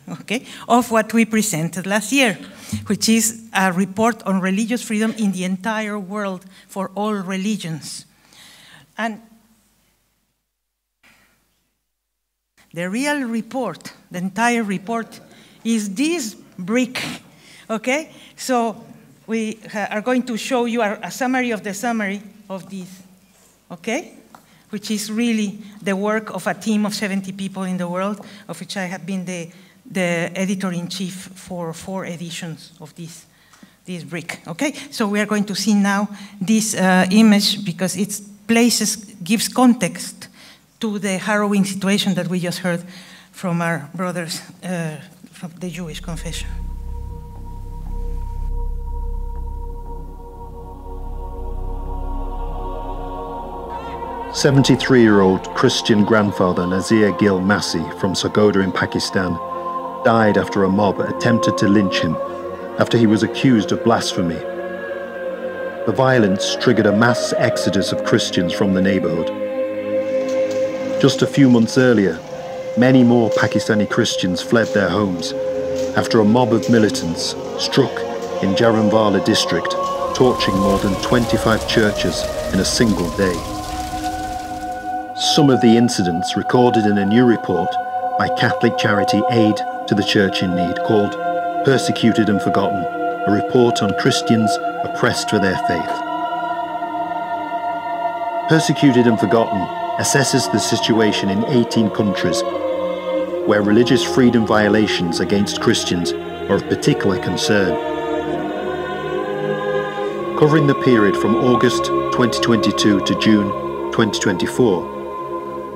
okay, of what we presented last year, which is a report on religious freedom in the entire world for all religions. And the real report, the entire report, is this brick, okay? So we are going to show you a summary of the summary of this, okay? Which is really the work of a team of 70 people in the world, of which I have been the editor-in-chief for 4 editions of this brick, okay? So we are going to see now this image because it gives context to the harrowing situation that we just heard from our brothers from the Jewish confession. 73-year-old Christian grandfather Nazir Gil Massi from Sargodha in Pakistan died after a mob attempted to lynch him after he was accused of blasphemy. The violence triggered a mass exodus of Christians from the neighborhood. Just a few months earlier, many more Pakistani Christians fled their homes after a mob of militants struck in Jaranwala district, torching more than 25 churches in a single day. Some of the incidents recorded in a new report by Catholic charity Aid to the Church in Need called Persecuted and Forgotten, a report on Christians oppressed for their faith. Persecuted and Forgotten assesses the situation in 18 countries where religious freedom violations against Christians are of particular concern. Covering the period from August 2022 to June 2024,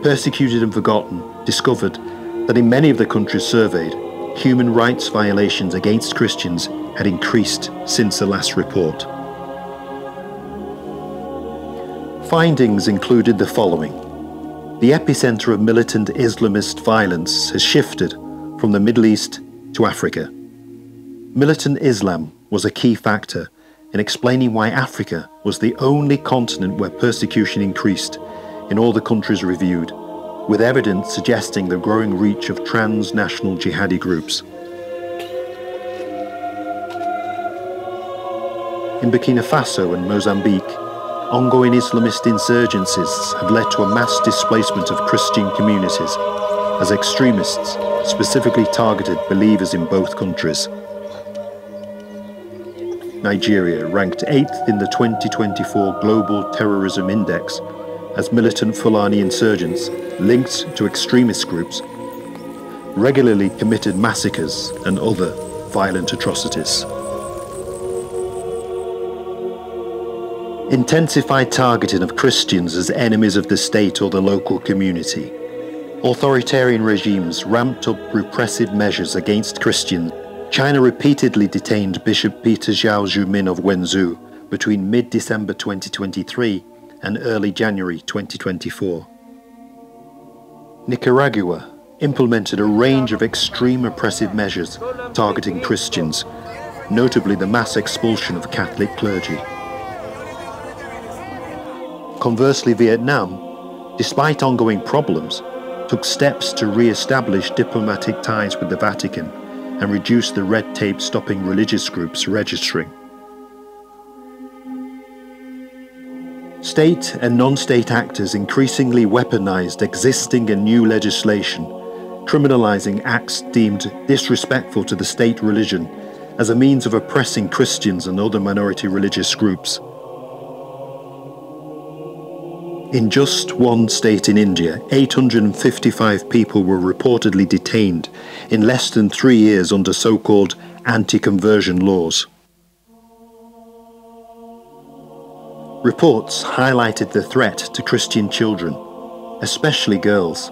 Persecuted and Forgotten discovered that in many of the countries surveyed, human rights violations against Christians had increased since the last report. Findings included the following. The epicenter of militant Islamist violence has shifted from the Middle East to Africa. Militant Islam was a key factor in explaining why Africa was the only continent where persecution increased in all the countries reviewed, with evidence suggesting the growing reach of transnational jihadi groups. In Burkina Faso and Mozambique, ongoing Islamist insurgencies have led to a mass displacement of Christian communities, as extremists specifically targeted believers in both countries. Nigeria ranked 8th in the 2024 Global Terrorism Index as militant Fulani insurgents linked to extremist groups regularly committed massacres and other violent atrocities. Intensified targeting of Christians as enemies of the state or the local community. Authoritarian regimes ramped up repressive measures against Christians. China repeatedly detained Bishop Peter Zhao Zhumin of Wenzhou between mid-December 2023 and early January 2024. Nicaragua implemented a range of extreme oppressive measures targeting Christians, notably the mass expulsion of Catholic clergy. Conversely, Vietnam, despite ongoing problems, took steps to re-establish diplomatic ties with the Vatican and reduce the red tape stopping religious groups registering. State and non-state actors increasingly weaponized existing and new legislation, criminalizing acts deemed disrespectful to the state religion as a means of oppressing Christians and other minority religious groups. In just one state in India, 855 people were reportedly detained in less than 3 years under so-called anti-conversion laws. Reports highlighted the threat to Christian children, especially girls.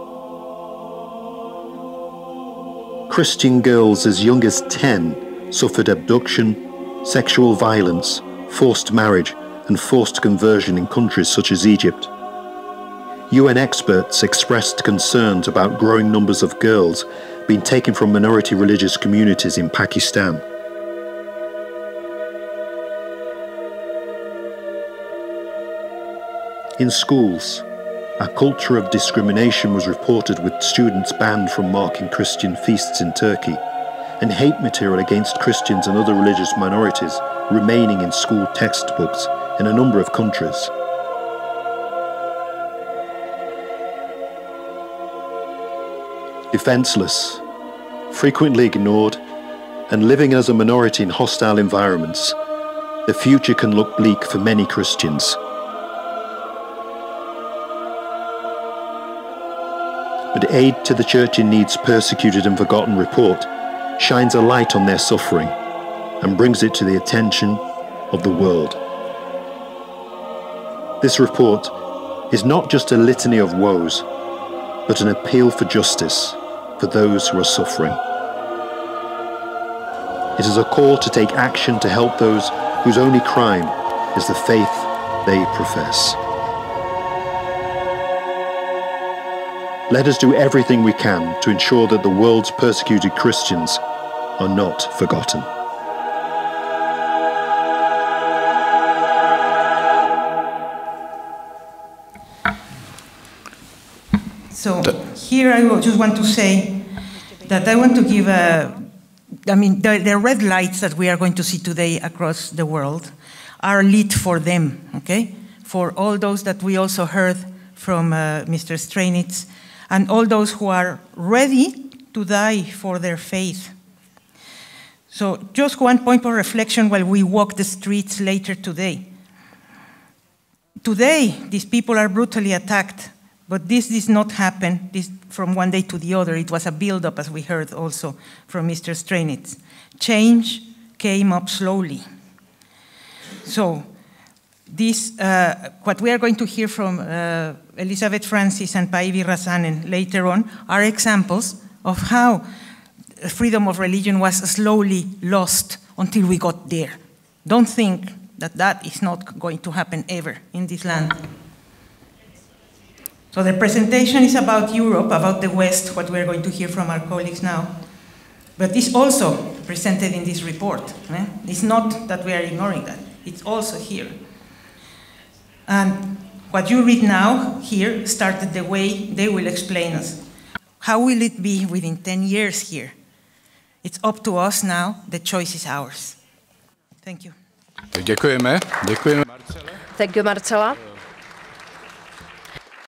Christian girls as young as 10 suffered abduction, sexual violence, forced marriage, and forced conversion in countries such as Egypt. UN experts expressed concerns about growing numbers of girls being taken from minority religious communities in Pakistan. In schools, a culture of discrimination was reported with students banned from marking Christian feasts in Turkey, and hate material against Christians and other religious minorities remaining in school textbooks in a number of countries. Defenseless, frequently ignored, and living as a minority in hostile environments, the future can look bleak for many Christians. But Aid to the Church in Need's Persecuted and Forgotten report shines a light on their suffering and brings it to the attention of the world. This report is not just a litany of woes, but an appeal for justice for those who are suffering. It is a call to take action to help those whose only crime is the faith they profess. Let us do everything we can to ensure that the world's persecuted Christians are not forgotten. So here I just want to say that I want to give the red lights that we are going to see today across the world are lit for them, okay? For all those that we also heard from Mr. Stranitz, and all those who are ready to die for their faith. So just one point of reflection while we walk the streets later today. Today, these people are brutally attacked, but this did not happen from one day to the other. It was a build-up, as we heard also from Mr. Stranitz. Change came up slowly. So this, what we are going to hear from Elizabeth Francis and Päivi Räsänen later on are examples of how freedom of religion was slowly lost until we got there. Don't think that that is not going to happen ever in this land. So the presentation is about Europe, about the West, what we're going to hear from our colleagues now. But it's also presented in this report. It's not that we are ignoring that. It's also here. And what you read now here started the way they will explain us. How will it be within 10 years here? It's up to us now. The choice is ours. Thank you. Děkujeme. Děkujeme. Thank you, Marcela.